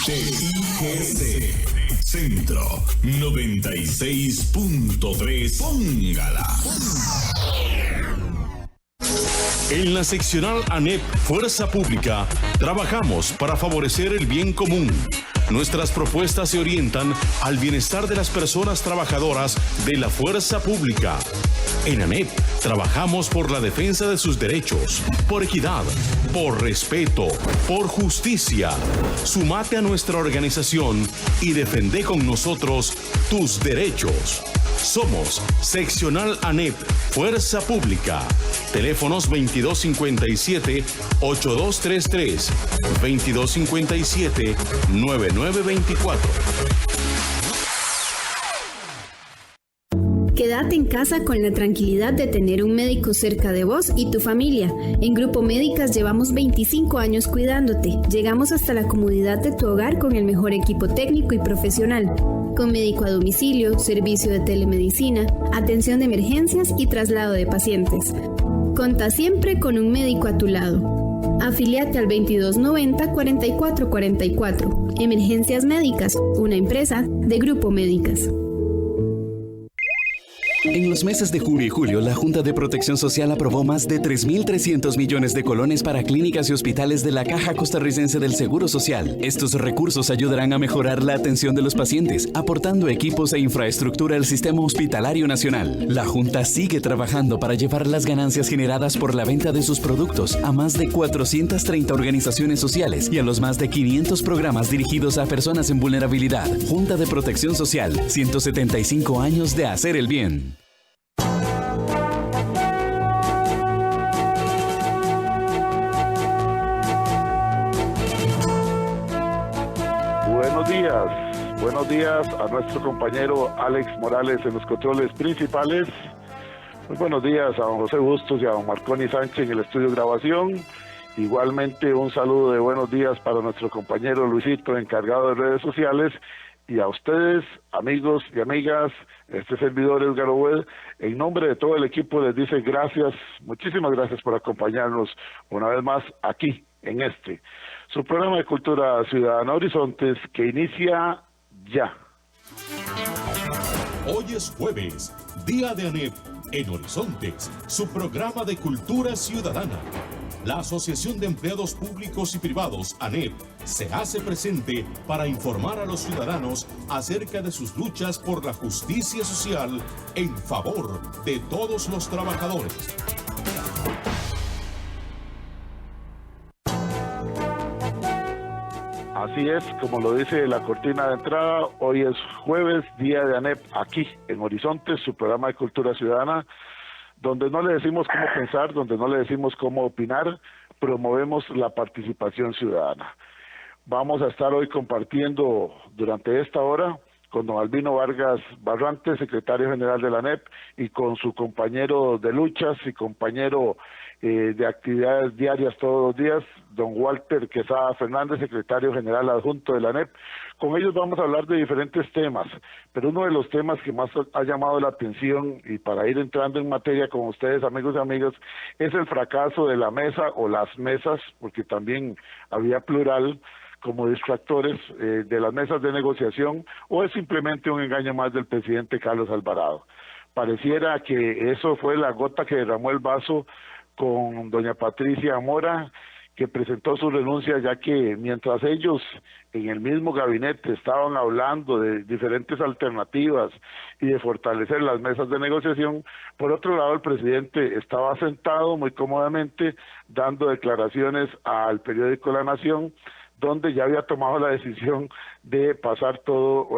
TIGC Centro 96.3. Póngala. En la seccional ANEP Fuerza Pública trabajamos para favorecer el bien común. Nuestras propuestas se orientan al bienestar de las personas trabajadoras de la fuerza pública. En ANEP trabajamos por la defensa de sus derechos, por equidad, por respeto, por justicia. Sumate a nuestra organización y defende con nosotros tus derechos. Somos Seccional ANEP Fuerza Pública. Teléfonos 2257-8233, 2257-9924. Quédate en casa con la tranquilidad de tener un médico cerca de vos y tu familia. En Grupo Médicas llevamos 25 años cuidándote. Llegamos hasta la comodidad de tu hogar con el mejor equipo técnico y profesional. Con médico a domicilio, servicio de telemedicina, atención de emergencias y traslado de pacientes. Conta siempre con un médico a tu lado. Afíliate al 2290-4444. Emergencias Médicas, una empresa de Grupo Médicas. En los meses de junio y julio, la Junta de Protección Social aprobó más de 3.300 millones de colones para clínicas y hospitales de la Caja Costarricense del Seguro Social. Estos recursos ayudarán a mejorar la atención de los pacientes, aportando equipos e infraestructura al sistema hospitalario nacional. La Junta sigue trabajando para llevar las ganancias generadas por la venta de sus productos a más de 430 organizaciones sociales y a los más de 500 programas dirigidos a personas en vulnerabilidad. Junta de Protección Social, 175 años de hacer el bien. Buenos días a nuestro compañero Alex Morales en los controles principales. Muy buenos días a don José Bustos y a don Marconi Sánchez en el estudio de grabación. Igualmente un saludo de buenos días para nuestro compañero Luisito, encargado de redes sociales. Y a ustedes, amigos y amigas, este servidor Edgar Obed, en nombre de todo el equipo les dice gracias, muchísimas gracias por acompañarnos una vez más aquí en su programa de Cultura Ciudadana Horizontes, que inicia ya. Hoy es jueves, día de ANEP en Horizontes, su programa de Cultura Ciudadana. La Asociación de Empleados Públicos y Privados, ANEP, se hace presente para informar a los ciudadanos acerca de sus luchas por la justicia social en favor de todos los trabajadores. Así es, como lo dice la cortina de entrada, hoy es jueves, día de ANEP, aquí en Horizontes, su programa de Cultura Ciudadana, donde no le decimos cómo pensar, donde no le decimos cómo opinar, promovemos la participación ciudadana. Vamos a estar hoy compartiendo durante esta hora con don Albino Vargas Barrante, secretario general de la ANEP, y con su compañero de luchas y compañero de actividades diarias todos los días, don Walter Quesada Fernández, secretario general adjunto de la ANEP. Con ellos vamos a hablar de diferentes temas, pero uno de los temas que más ha llamado la atención, y para ir entrando en materia con ustedes, amigos y amigas, es el fracaso de la mesa o las mesas, porque también había plural, como distractores de las mesas de negociación, o es simplemente un engaño más del presidente Carlos Alvarado. Pareciera que eso fue la gota que derramó el vaso con doña Patricia Mora, que presentó su renuncia, ya que mientras ellos en el mismo gabinete estaban hablando de diferentes alternativas y de fortalecer las mesas de negociación, por otro lado el presidente estaba sentado muy cómodamente dando declaraciones al periódico La Nación, donde ya había tomado la decisión de pasar todo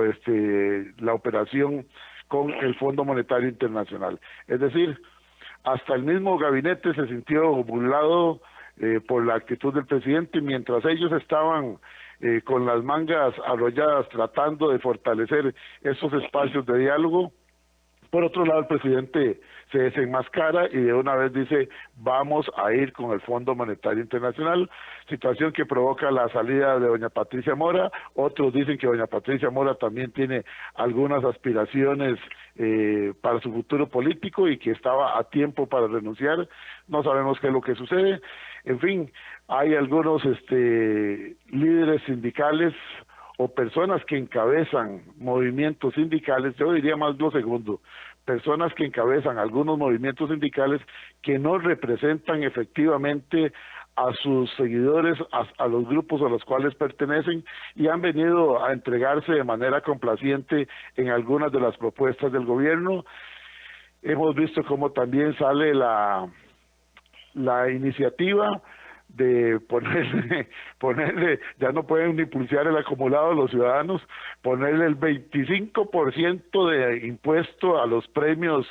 la operación con el Fondo Monetario Internacional. Es decir, hasta el mismo gabinete se sintió burlado por la actitud del presidente, mientras ellos estaban con las mangas arrolladas tratando de fortalecer esos espacios de diálogo. Por otro lado, el presidente se desenmascara y de una vez dice, vamos a ir con el Fondo Monetario Internacional, situación que provoca la salida de doña Patricia Mora. Otros dicen que doña Patricia Mora también tiene algunas aspiraciones para su futuro político y que estaba a tiempo para renunciar. No sabemos qué es lo que sucede. En fin, hay algunos líderes sindicales o personas que encabezan movimientos sindicales, yo diría más lo segundo, personas que encabezan algunos movimientos sindicales que no representan efectivamente a sus seguidores, a los grupos a los cuales pertenecen, y han venido a entregarse de manera complaciente en algunas de las propuestas del gobierno. Hemos visto cómo también sale la iniciativa de ponerle, ya no pueden ni pulsear el acumulado a los ciudadanos, ponerle el 25% de impuesto a los premios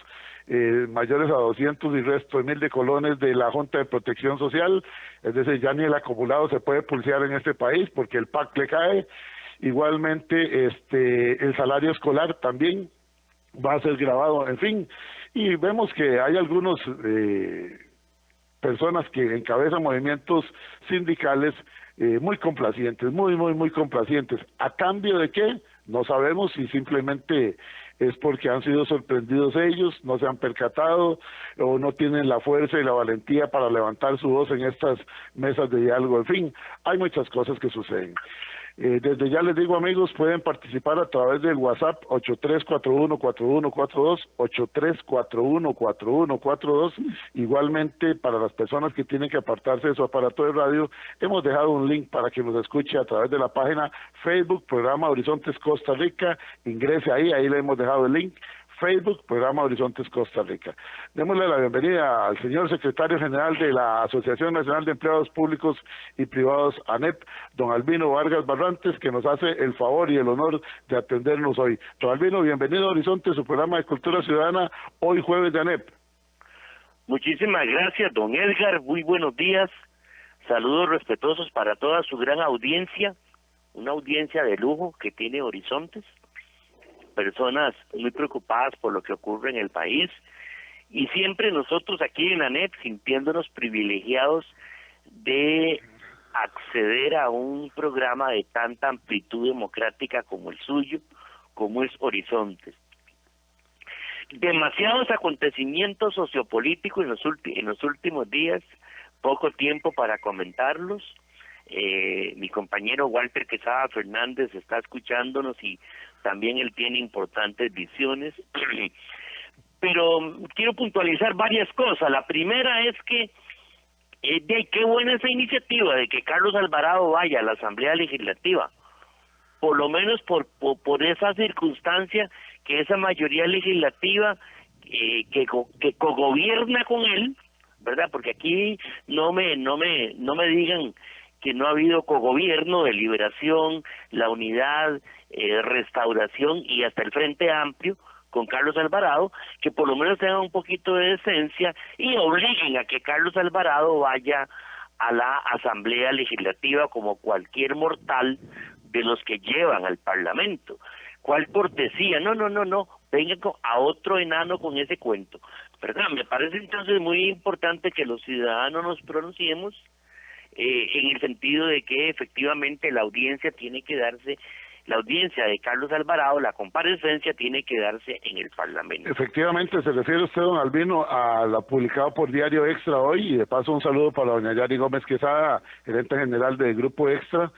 mayores a 200 y resto de 1000 de colones de la Junta de Protección Social, es decir, ya ni el acumulado se puede pulsear en este país porque el PAC le cae. Igualmente el salario escolar también va a ser grabado, en fin, y vemos que hay algunos personas que encabezan movimientos sindicales muy complacientes, muy complacientes. ¿A cambio de qué? No sabemos, si simplemente es porque han sido sorprendidos ellos, no se han percatado o no tienen la fuerza y la valentía para levantar su voz en estas mesas de diálogo. En fin, hay muchas cosas que suceden. Desde ya les digo, amigos, pueden participar a través del WhatsApp 83414142, 83414142. Igualmente, para las personas que tienen que apartarse de su aparato de radio, hemos dejado un link para que nos escuche a través de la página Facebook, Programa Horizontes Costa Rica. Ingrese ahí le hemos dejado el link. Facebook, Programa Horizontes Costa Rica. Démosle la bienvenida al señor secretario general de la Asociación Nacional de Empleados Públicos y Privados, ANEP, don Albino Vargas Barrantes, que nos hace el favor y el honor de atendernos hoy. Don Albino, bienvenido a Horizonte, su programa de Cultura Ciudadana, hoy jueves de ANEP. Muchísimas gracias, don Edgar, muy buenos días, saludos respetuosos para toda su gran audiencia, una audiencia de lujo que tiene Horizontes, personas muy preocupadas por lo que ocurre en el país, y siempre nosotros aquí en ANEP sintiéndonos privilegiados de acceder a un programa de tanta amplitud democrática como el suyo, como es Horizontes. Demasiados acontecimientos sociopolíticos en los últimos días, poco tiempo para comentarlos. Mi compañero Walter Quesada Fernández está escuchándonos y también él tiene importantes visiones, pero quiero puntualizar varias cosas. La primera es que qué buena esa iniciativa de que Carlos Alvarado vaya a la Asamblea Legislativa, por lo menos por esa circunstancia que esa mayoría legislativa que cogobierna con él, ¿verdad? Porque aquí no me digan que no ha habido cogobierno de Liberación, la Unidad, Restauración y hasta el Frente Amplio con Carlos Alvarado, que por lo menos tengan un poquito de decencia y obliguen a que Carlos Alvarado vaya a la Asamblea Legislativa como cualquier mortal de los que llevan al Parlamento. ¿Cuál cortesía? No, vengan a otro enano con ese cuento, ¿verdad? Me parece entonces muy importante que los ciudadanos nos pronunciemos en el sentido de que efectivamente la audiencia tiene que darse, la audiencia de Carlos Alvarado, la comparecencia tiene que darse en el Parlamento. Efectivamente, se refiere usted, don Albino, a la publicada por Diario Extra hoy, y de paso un saludo para doña Yari Gómez Quesada, gerente general del Grupo Extra.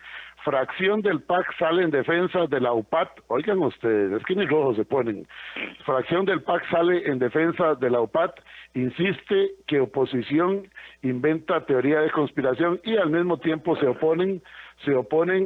Fracción del PAC sale en defensa de la UPAT. Oigan ustedes, es que ni rojos se ponen. Fracción del PAC sale en defensa de la UPAT, insiste que oposición inventa teoría de conspiración y al mismo tiempo se oponen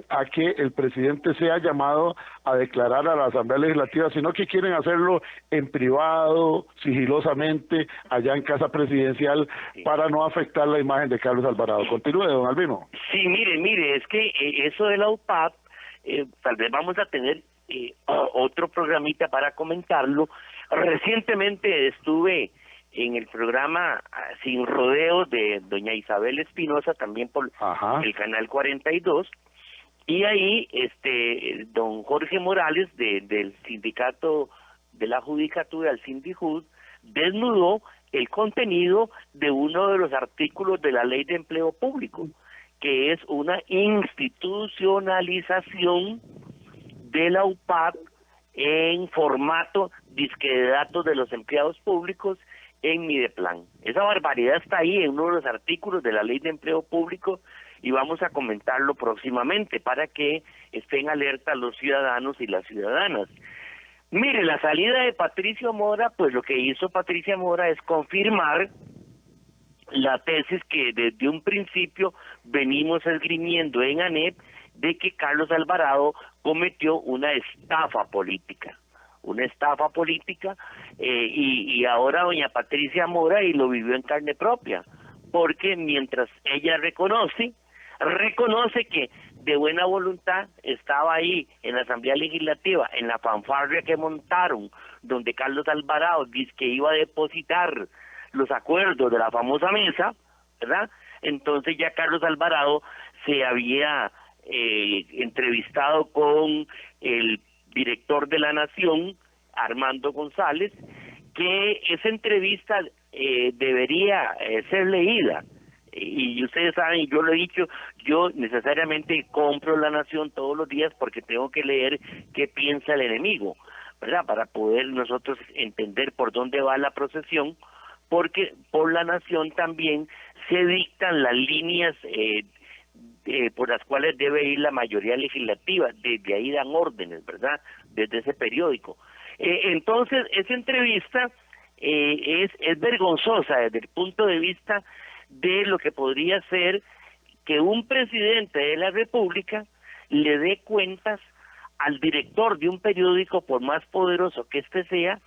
a que el presidente sea llamado a declarar a la Asamblea Legislativa, sino que quieren hacerlo en privado, sigilosamente, allá en Casa Presidencial, para no afectar la imagen de Carlos Alvarado. Continúe, don Albino. Sí, mire, es que eso de la UPAP, tal vez vamos a tener otro programita para comentarlo. Recientemente estuve en el programa Sin Rodeos de doña Isabel Espinosa, también por el canal 42, y ahí don Jorge Morales del sindicato de la judicatura, el Sindijud, desnudó el contenido de uno de los artículos de la Ley de Empleo Público, que es una institucionalización de la UPAP en formato disque de datos de los empleados públicos en Mideplan. Esa barbaridad está ahí en uno de los artículos de la Ley de Empleo Público y vamos a comentarlo próximamente para que estén alerta los ciudadanos y las ciudadanas. Mire, la salida de Patricia Mora, pues lo que hizo Patricia Mora es confirmar la tesis que desde un principio venimos esgrimiendo en ANEP, de que Carlos Alvarado cometió una estafa política, y ahora doña Patricia Mora y lo vivió en carne propia, porque mientras ella reconoce que de buena voluntad estaba ahí en la Asamblea Legislativa, en la fanfarria que montaron, donde Carlos Alvarado dice que iba a depositar los acuerdos de la famosa mesa, ¿verdad? Entonces ya Carlos Alvarado se había entrevistado con el director de la Nación, Armando González, que esa entrevista debería ser leída. Y ustedes saben, yo lo he dicho, yo necesariamente compro La Nación todos los días porque tengo que leer qué piensa el enemigo, ¿verdad? Para poder nosotros entender por dónde va la procesión, porque por La Nación también se dictan las líneas por las cuales debe ir la mayoría legislativa, desde ahí dan órdenes, ¿verdad? Desde ese periódico. Entonces, esa entrevista es vergonzosa desde el punto de vista de lo que podría ser que un presidente de la República le dé cuentas al director de un periódico, por más poderoso que éste sea,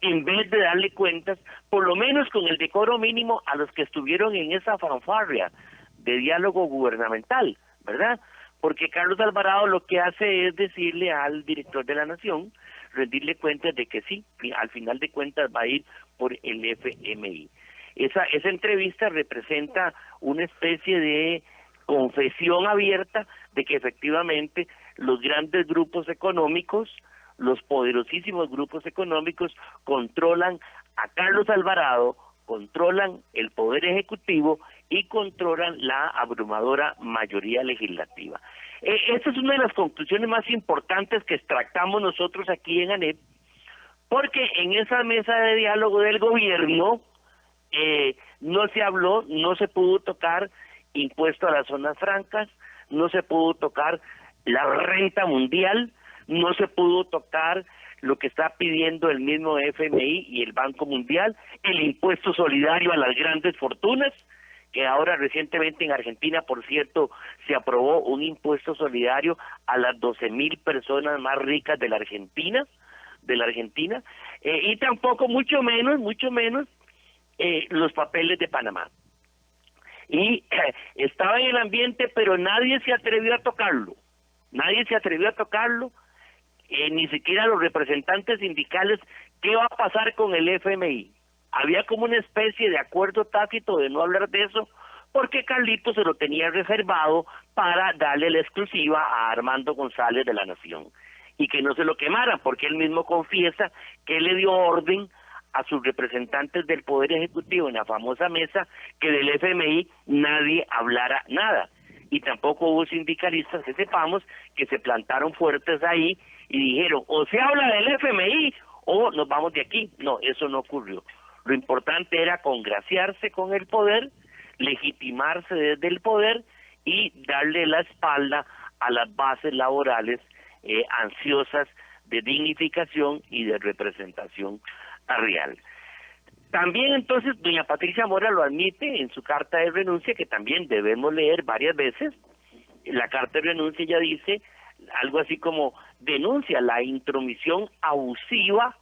en vez de darle cuentas, por lo menos con el decoro mínimo, a los que estuvieron en esa fanfarria de diálogo gubernamental, ¿verdad? Porque Carlos Alvarado lo que hace es decirle al director de la Nación, rendirle cuentas de que sí, al final de cuentas va a ir por el FMI. Esa entrevista representa una especie de confesión abierta de que efectivamente los grandes grupos económicos, los poderosísimos grupos económicos, controlan a Carlos Alvarado, controlan el Poder Ejecutivo y controlan la abrumadora mayoría legislativa. Esta es una de las conclusiones más importantes que extractamos nosotros aquí en ANEP, porque en esa mesa de diálogo del gobierno no se habló, no se pudo tocar impuesto a las zonas francas, no se pudo tocar la renta mundial, no se pudo tocar lo que está pidiendo el mismo FMI y el Banco Mundial, el impuesto solidario a las grandes fortunas, que ahora recientemente en Argentina, por cierto, se aprobó un impuesto solidario a las 12,000 personas más ricas de la Argentina, y tampoco, mucho menos, los papeles de Panamá. Y estaba en el ambiente, pero nadie se atrevió a tocarlo, ni siquiera los representantes sindicales. ¿Qué va a pasar con el FMI? Había como una especie de acuerdo tácito de no hablar de eso, porque Carlitos se lo tenía reservado para darle la exclusiva a Armando González de La Nación, y que no se lo quemaran, porque él mismo confiesa que él le dio orden a sus representantes del Poder Ejecutivo en la famosa mesa que del FMI nadie hablara nada. Y tampoco hubo sindicalistas, que sepamos, que se plantaron fuertes ahí y dijeron, o se habla del FMI o nos vamos de aquí. No, eso no ocurrió. Lo importante era congraciarse con el poder, legitimarse desde el poder y darle la espalda a las bases laborales ansiosas de dignificación y de representación real. También entonces doña Patricia Mora lo admite en su carta de renuncia, que también debemos leer varias veces. La carta de renuncia ya dice algo así como denuncia la intromisión abusiva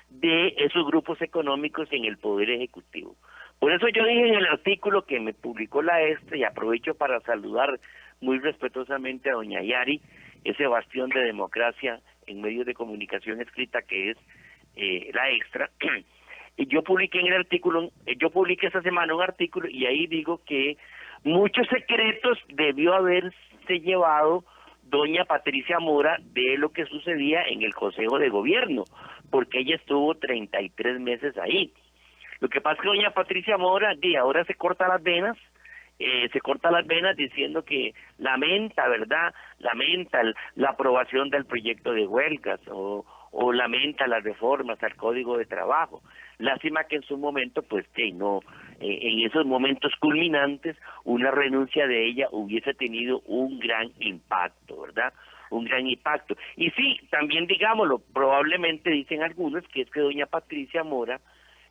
de esos grupos económicos en el Poder Ejecutivo. Por eso yo dije en el artículo que me publicó la y aprovecho para saludar muy respetuosamente a doña Yari, ese bastión de democracia en medios de comunicación escrita que es la Extra. Y yo publiqué esta semana un artículo y ahí digo que muchos secretos debió haberse llevado doña Patricia Mora de lo que sucedía en el Consejo de Gobierno, porque ella estuvo 33 meses ahí. Lo que pasa es que doña Patricia Mora ahora se corta las venas diciendo que lamenta la aprobación del proyecto de huelgas o lamenta las reformas al Código de Trabajo. Lástima que en su momento pues que no en esos momentos culminantes, una renuncia de ella hubiese tenido un gran impacto, ¿verdad? Un gran impacto. Y sí, también digámoslo, probablemente dicen algunos que es que doña Patricia Mora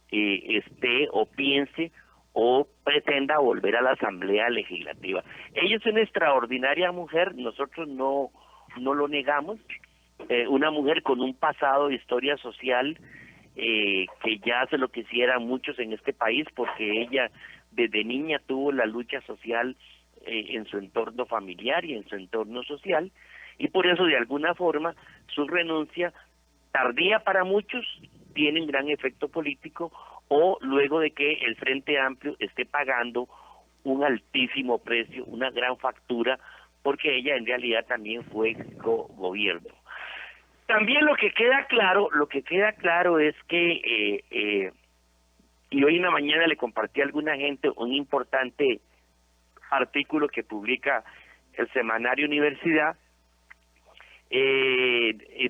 esté o piense o pretenda volver a la Asamblea Legislativa. Ella es una extraordinaria mujer, nosotros no lo negamos, una mujer con un pasado de historia social que ya se lo quisieran muchos en este país, porque ella desde niña tuvo la lucha social en su entorno familiar y en su entorno social, y por eso de alguna forma su renuncia, tardía para muchos, tiene un gran efecto político, o luego de que el Frente Amplio esté pagando un altísimo precio, una gran factura, porque ella en realidad también fue gobierno. También lo que queda claro es que, y hoy en la mañana le compartí a alguna gente un importante artículo que publica el semanario Universidad,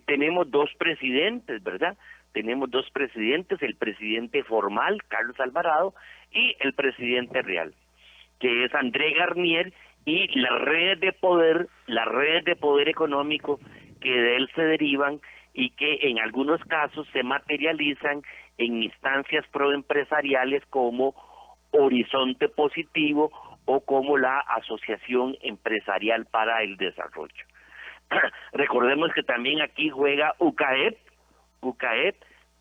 tenemos dos presidentes, ¿verdad? Tenemos dos presidentes, el presidente formal, Carlos Alvarado, y el presidente real, que es André Garnier, y las redes de poder económico que de él se derivan y que en algunos casos se materializan en instancias proempresariales como Horizonte Positivo o como la Asociación Empresarial para el Desarrollo. Recordemos que también aquí juega UCAEP,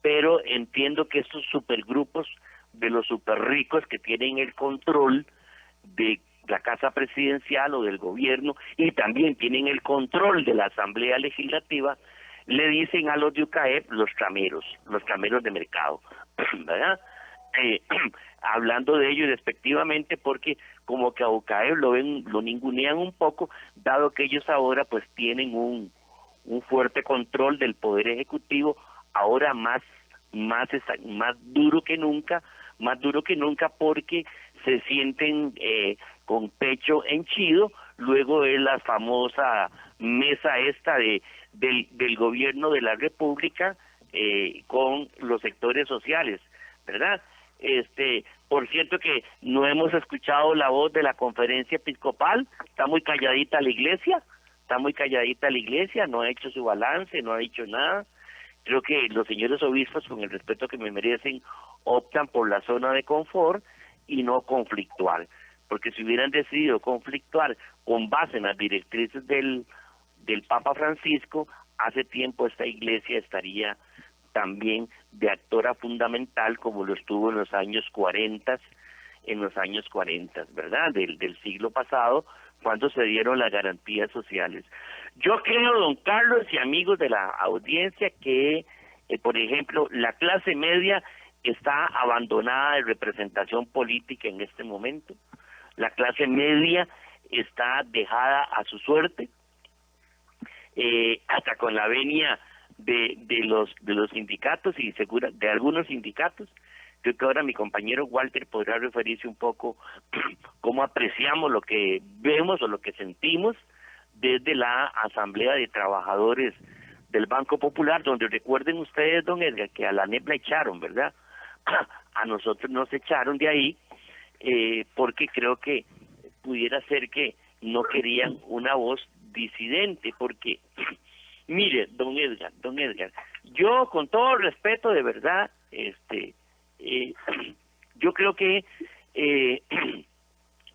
pero entiendo que estos supergrupos de los superricos que tienen el control de la Casa Presidencial o del gobierno y también tienen el control de la Asamblea Legislativa, le dicen a los de UCAEP los cameros de mercado, ¿verdad? Hablando de ello despectivamente, porque como que a UCAEP lo ningunean un poco, dado que ellos ahora pues tienen un fuerte control del poder ejecutivo, ahora más duro que nunca, porque se sienten con pecho henchido luego de la famosa mesa esta del gobierno de la República con los sectores sociales, ¿verdad? Por cierto que no hemos escuchado la voz de la conferencia episcopal, está muy calladita la iglesia, no ha hecho su balance, no ha dicho nada. Creo que los señores obispos, con el respeto que me merecen, optan por la zona de confort y no conflictual, porque si hubieran decidido conflictuar con base en las directrices del Papa Francisco, hace tiempo esta iglesia estaría también de actora fundamental como lo estuvo en los años 40, ¿verdad? Del siglo pasado, cuando se dieron las garantías sociales. Yo creo, don Carlos y amigos de la audiencia, que, por ejemplo, la clase media está abandonada de representación política en este momento. La clase media está dejada a su suerte, hasta con la venia de los sindicatos y de algunos sindicatos. Creo que ahora mi compañero Walter podrá referirse un poco cómo apreciamos lo que vemos o lo que sentimos desde la Asamblea de Trabajadores del Banco Popular, donde recuerden ustedes, don Edgar, que a la ANEP la echaron, ¿verdad? A nosotros nos echaron de ahí porque creo que pudiera ser que no querían una voz disidente, porque mire, don Edgar, yo con todo respeto, de verdad, yo creo que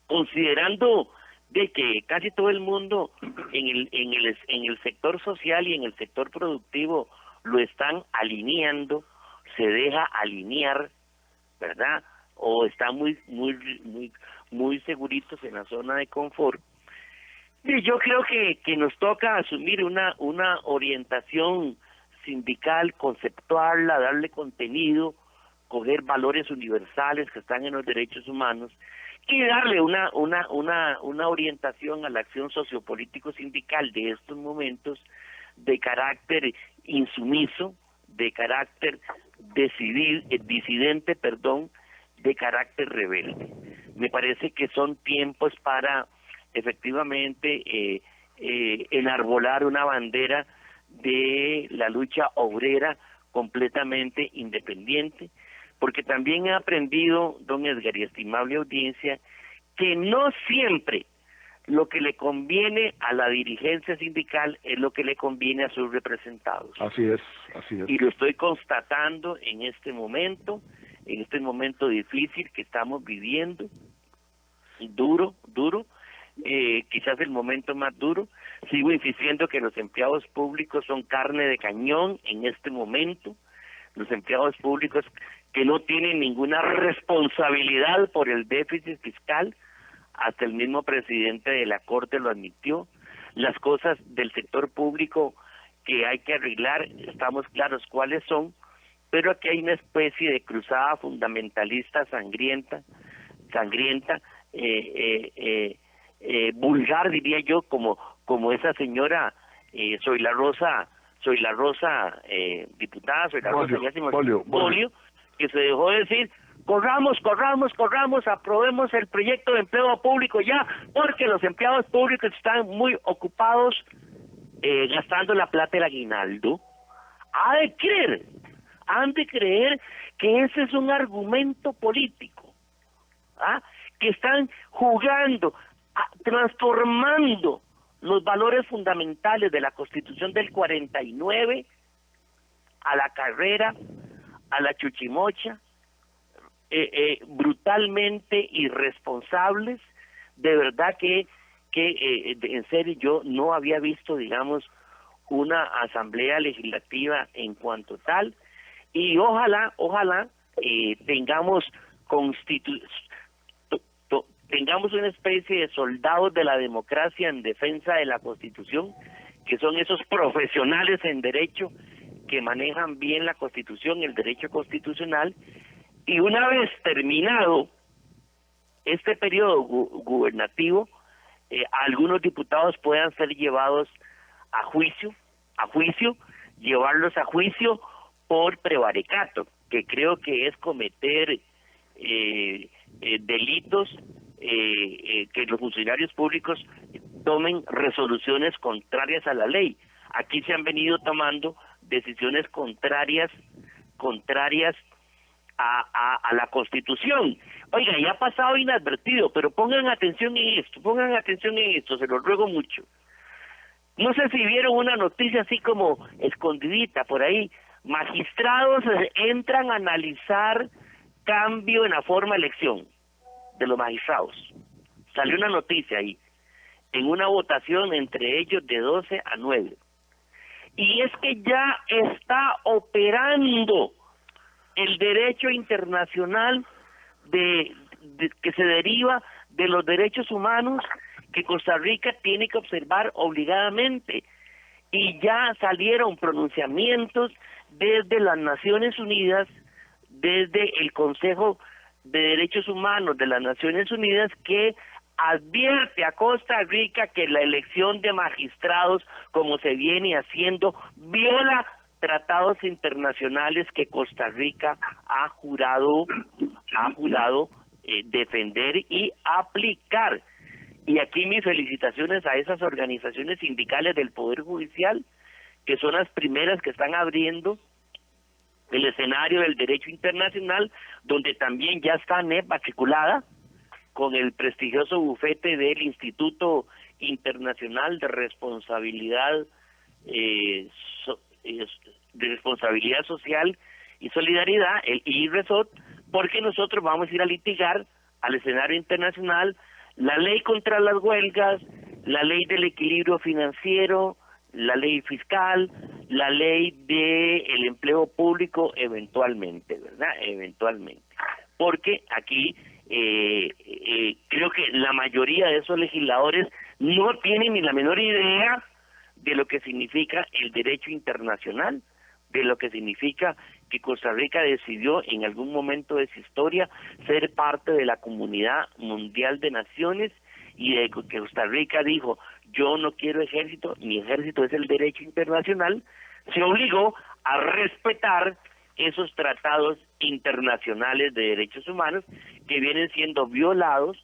considerando de que casi todo el mundo en el sector social y en el sector productivo lo están alineando, se deja alinear, ¿verdad? O están muy seguritos en la zona de confort. Y yo creo que nos toca asumir una orientación sindical, conceptuarla, darle contenido, coger valores universales que están en los derechos humanos y darle una orientación a la acción sociopolítico sindical de estos momentos de carácter insumiso, de carácter disidente, de carácter rebelde. Me parece que son tiempos para efectivamente enarbolar una bandera de la lucha obrera completamente independiente, porque también he aprendido, don Edgar y estimable audiencia, que no siempre lo que le conviene a la dirigencia sindical es lo que le conviene a sus representados. Así es, así es. Y lo estoy constatando en este momento difícil que estamos viviendo, duro, quizás el momento más duro. Sigo insistiendo que los empleados públicos son carne de cañón en este momento, los empleados públicos que no tienen ninguna responsabilidad por el déficit fiscal. Hasta el mismo presidente de la Corte lo admitió. Las cosas del sector público que hay que arreglar, estamos claros cuáles son, pero aquí hay una especie de cruzada fundamentalista sangrienta, vulgar, diría yo, como esa señora Soy la Rosa, diputada, Bolio, que se dejó decir: corramos, aprobemos el proyecto de empleo público ya, porque los empleados públicos están muy ocupados gastando la plata del aguinaldo. Han de creer que ese es un argumento político, que están jugando, transformando los valores fundamentales de la Constitución del 49 a la carrera, a la chuchimocha, brutalmente irresponsables. De verdad que en serio yo no había visto, digamos, una asamblea legislativa en cuanto tal, y ojalá tengamos una especie de soldados de la democracia en defensa de la Constitución, que son esos profesionales en derecho que manejan bien la Constitución, el derecho constitucional. Y una vez terminado este periodo gubernativo, algunos diputados puedan ser llevados a juicio, llevarlos a juicio por prevaricato, que creo que es cometer delitos, que los funcionarios públicos tomen resoluciones contrarias a la ley. Aquí se han venido tomando decisiones contrarias a la Constitución. Oiga, ya ha pasado inadvertido, pero pongan atención en esto, se lo ruego mucho. No sé si vieron una noticia así como escondidita por ahí: magistrados entran a analizar cambio en la forma de elección de los magistrados. Salió una noticia ahí, en una votación entre ellos de 12 a 9. Y es que ya está operando el derecho internacional que se deriva de los derechos humanos, que Costa Rica tiene que observar obligadamente. Y ya salieron pronunciamientos desde las Naciones Unidas, desde el Consejo de Derechos Humanos de las Naciones Unidas, que advierte a Costa Rica que la elección de magistrados, como se viene haciendo, viola tratados internacionales que Costa Rica ha jurado defender y aplicar. Y aquí mis felicitaciones a esas organizaciones sindicales del Poder Judicial, que son las primeras que están abriendo el escenario del derecho internacional, donde también ya está ANEP matriculada con el prestigioso bufete del Instituto Internacional de Responsabilidad Social y Solidaridad, el IRESOT, porque nosotros vamos a ir a litigar al escenario internacional la ley contra las huelgas, la ley del equilibrio financiero, la ley fiscal, la ley del empleo público eventualmente, ¿verdad? Eventualmente. Porque aquí creo que la mayoría de esos legisladores no tienen ni la menor idea de lo que significa el derecho internacional, de lo que significa que Costa Rica decidió en algún momento de su historia ser parte de la Comunidad Mundial de Naciones, y de que Costa Rica dijo: yo no quiero ejército, mi ejército es el derecho internacional. Se obligó a respetar esos tratados internacionales de derechos humanos que vienen siendo violados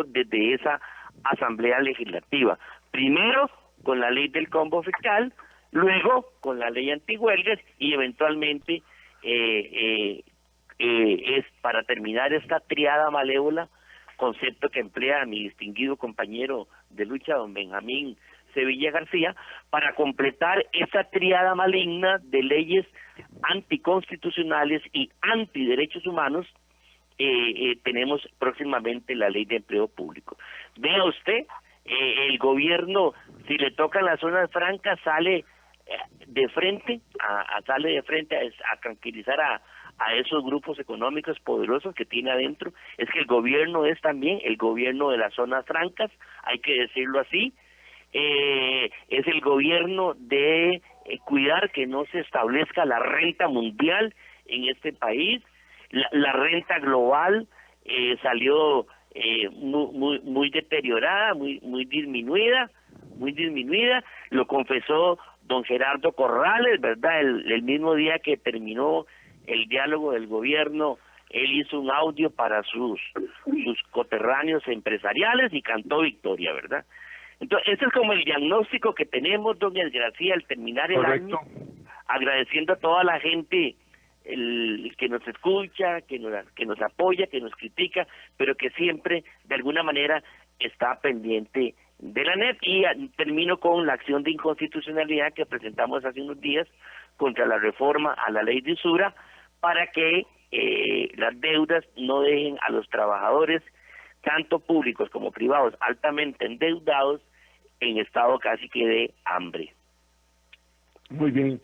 desde esa asamblea legislativa. Primero con la ley del combo fiscal, luego con la ley antihuelgas y eventualmente es para terminar esta triada malévola, concepto que emplea mi distinguido compañero de lucha, don Benjamín Sevilla García, para completar esa triada maligna de leyes anticonstitucionales y antiderechos humanos. Tenemos próximamente la ley de empleo público. Vea usted, el gobierno, si le tocan las zonas francas, sale de frente a tranquilizar a esos grupos económicos poderosos que tiene adentro. Es que el gobierno es también el gobierno de las zonas francas, hay que decirlo así. Es el gobierno de cuidar que no se establezca la renta mundial en este país. La renta global salió muy deteriorada, muy disminuida, lo confesó don Gerardo Corrales, ¿verdad? El mismo día que terminó el diálogo del gobierno, él hizo un audio para sus coterráneos empresariales y cantó victoria, ¿verdad? Entonces, ese es como el diagnóstico que tenemos, don Edgar García, al terminar el año, agradeciendo a toda la gente que nos escucha, que nos apoya, que nos critica, pero que siempre, de alguna manera, está pendiente de la ANEP. Y termino con la acción de inconstitucionalidad que presentamos hace unos días contra la reforma a la ley de usura, para que las deudas no dejen a los trabajadores, tanto públicos como privados, altamente endeudados, en estado casi que de hambre. Muy bien.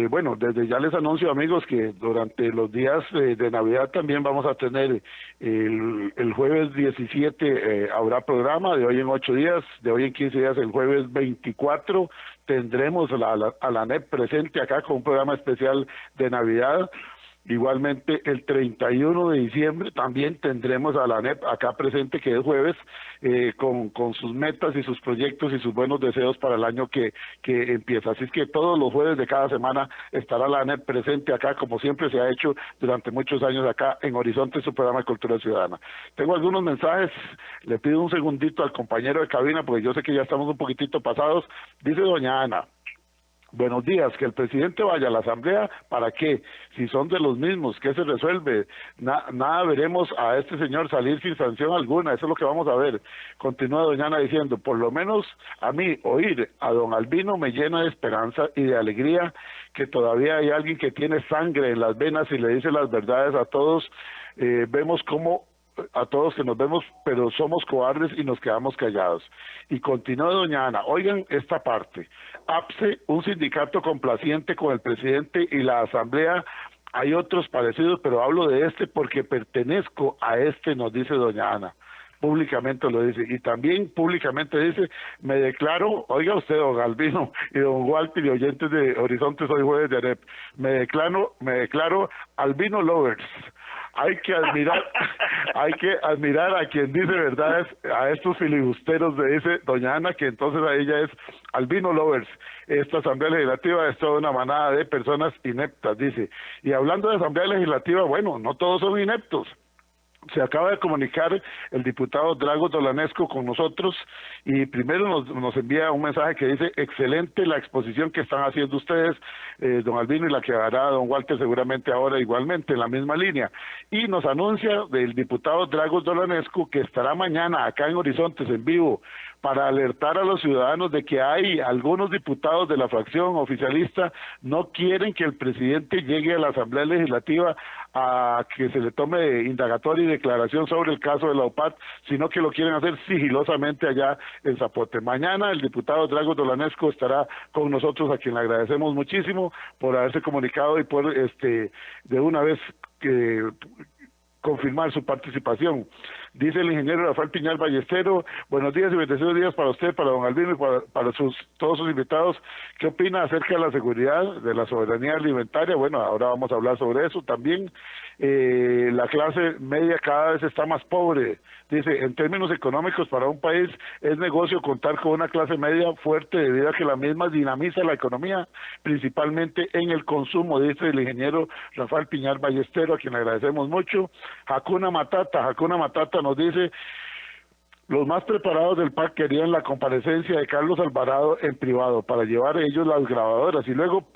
Bueno, desde ya les anuncio, amigos, que durante los días de Navidad también vamos a tener el jueves 17 habrá programa, de hoy en 8 días, de hoy en 15 días, el jueves 24 tendremos a la ANEP presente acá con un programa especial de Navidad. Igualmente, el 31 de diciembre también tendremos a la ANEP acá presente, que es jueves, con sus metas y sus proyectos y sus buenos deseos para el año que empieza. Así es que todos los jueves de cada semana estará la ANEP presente acá, como siempre se ha hecho durante muchos años acá en Horizonte, su programa de Cultura Ciudadana. Tengo algunos mensajes, le pido un segundito al compañero de cabina, porque yo sé que ya estamos un poquitito pasados. Dice doña Ana: buenos días, que el presidente vaya a la asamblea, ¿para qué? Si son de los mismos, ¿qué se resuelve? Nada veremos a este señor salir sin sanción alguna, eso es lo que vamos a ver. Continúa doña Ana diciendo: por lo menos a mí oír a don Albino me llena de esperanza y de alegría, que todavía hay alguien que tiene sangre en las venas y le dice las verdades a todos. Vemos cómo a todos que nos vemos, pero somos cobardes y nos quedamos callados. Y continúa doña Ana: oigan esta parte, APSE, un sindicato complaciente con el presidente y la asamblea, hay otros parecidos, pero hablo de este porque pertenezco a este, nos dice doña Ana. Públicamente lo dice, y también públicamente dice: me declaro, oiga usted, don Albino y don Walter y oyentes de Horizonte, soy jueves de ANEP, me declaro Albino Lovers. Hay que admirar a quien dice verdades, a estos filibusteros, le dice doña Ana, que entonces a ella es Albino Lovers. Esta asamblea legislativa es toda una manada de personas ineptas, dice. Y hablando de asamblea legislativa, bueno, no todos son ineptos. Se acaba de comunicar el diputado Dragos Dolanesco con nosotros y primero nos envía un mensaje que dice: excelente la exposición que están haciendo ustedes, don Albino, y la que hará don Walter seguramente ahora igualmente en la misma línea. Y nos anuncia del diputado Dragos Dolanesco que estará mañana acá en Horizontes en vivo para alertar a los ciudadanos de que hay algunos diputados de la fracción oficialista no quieren que el presidente llegue a la Asamblea Legislativa a que se le tome indagatoria y declaración sobre el caso de la OPAT, sino que lo quieren hacer sigilosamente allá en Zapote. Mañana el diputado Dragos Dolanesco estará con nosotros, a quien le agradecemos muchísimo por haberse comunicado y por de una vez confirmar su participación. Dice el ingeniero Rafael Piñal Ballestero: buenos días y bendecidos días para usted, para don Albino y para todos sus invitados. ¿Qué opina acerca de la seguridad, de la soberanía alimentaria? Bueno, ahora vamos a hablar sobre eso también. La clase media cada vez está más pobre. Dice: en términos económicos, para un país es negocio contar con una clase media fuerte, debido a que la misma dinamiza la economía, principalmente en el consumo, dice el ingeniero Rafael Piñal Ballestero, a quien le agradecemos mucho. Hakuna Matata nos dice: los más preparados del PAC querían la comparecencia de Carlos Alvarado en privado para llevar a ellos las grabadoras y luego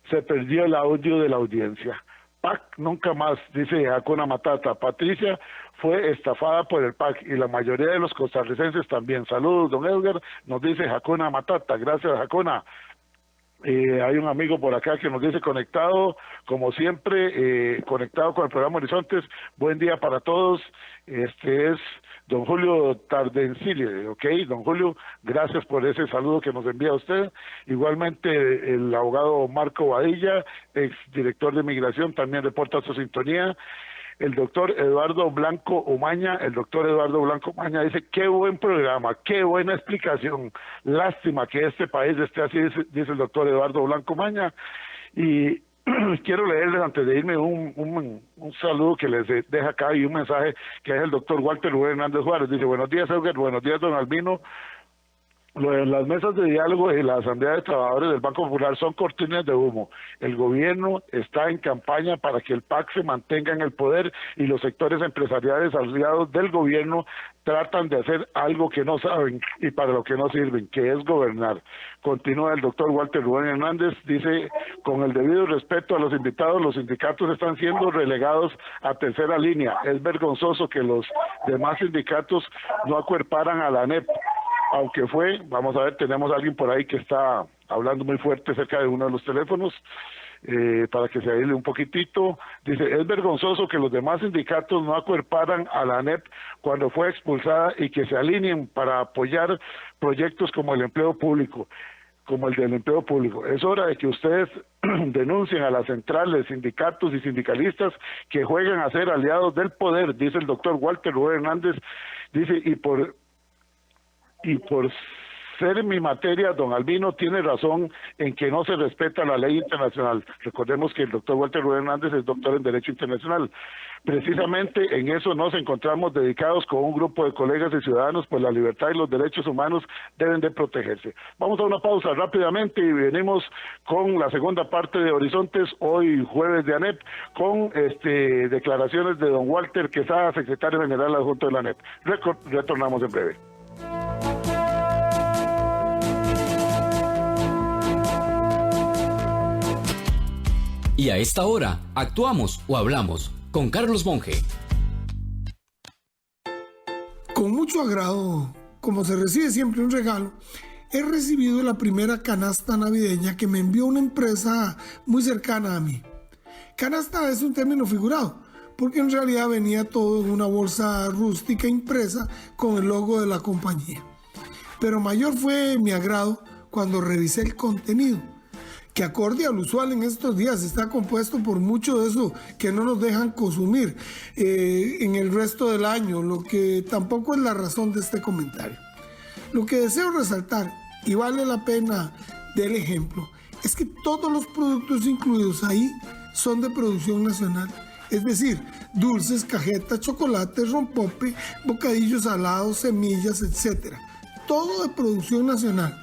se perdió el audio de la audiencia. PAC nunca más, dice Hakuna Matata. Patricia fue estafada por el PAC y la mayoría de los costarricenses también. Saludos, don Edgar, nos dice Hakuna Matata. Gracias, Hakuna. Hay un amigo por acá que nos dice conectado, como siempre, conectado con el programa Horizontes. Buen día para todos. Este es don Julio Tardencili, ok, don Julio, gracias por ese saludo que nos envía usted. Igualmente el abogado Marco Badilla, ex director de Migración, también reporta su sintonía. El doctor Eduardo Blanco Umaña, dice, qué buen programa, qué buena explicación, lástima que este país esté así, dice el doctor Eduardo Blanco Umaña. Y quiero leerles antes de irme un saludo que les deja acá y un mensaje que es el doctor Walter Rubén Hernández Juárez. Dice, buenos días, Edgar, buenos días, don Albino. Las mesas de diálogo y la Asamblea de Trabajadores del Banco Popular son cortinas de humo. El gobierno está en campaña para que el PAC se mantenga en el poder y los sectores empresariales aliados del gobierno tratan de hacer algo que no saben y para lo que no sirven, que es gobernar. Continúa el doctor Walter Rubén Hernández, dice, con el debido respeto a los invitados, los sindicatos están siendo relegados a tercera línea. Es vergonzoso que los demás sindicatos no acuerparan a la ANEP. Aunque vamos a ver, tenemos a alguien por ahí que está hablando muy fuerte cerca de uno de los teléfonos, para que se aísle un poquitito. Dice, es vergonzoso que los demás sindicatos no acuerparan a la ANEP cuando fue expulsada y que se alineen para apoyar proyectos como el empleo público, como el del empleo público. Es hora de que ustedes denuncien a las centrales, sindicatos y sindicalistas que juegan a ser aliados del poder, dice el doctor Walter Rubén Hernández. Dice, y por ser mi materia, don Albino tiene razón en que no se respeta la ley internacional. Recordemos que el doctor Walter Rubén Hernández es doctor en Derecho Internacional. Precisamente en eso nos encontramos dedicados con un grupo de colegas y ciudadanos, pues la libertad y los derechos humanos deben de protegerse. Vamos a una pausa rápidamente y venimos con la segunda parte de Horizontes, hoy jueves de ANEP, con declaraciones de don Walter Quesada, secretario general adjunto de la ANEP. Retornamos en breve. Y a esta hora, actuamos o hablamos con Carlos Monge. Con mucho agrado, como se recibe siempre un regalo, he recibido la primera canasta navideña que me envió una empresa muy cercana a mí. Canasta es un término figurado, porque en realidad venía todo en una bolsa rústica impresa con el logo de la compañía. Pero mayor fue mi agrado cuando revisé el contenido, que acorde al usual en estos días está compuesto por mucho de eso que no nos dejan consumir en el resto del año, lo que tampoco es la razón de este comentario. Lo que deseo resaltar, y vale la pena del ejemplo, es que todos los productos incluidos ahí son de producción nacional. Es decir, dulces, cajetas, chocolates, rompope, bocadillos salados, semillas, etc. Todo de producción nacional,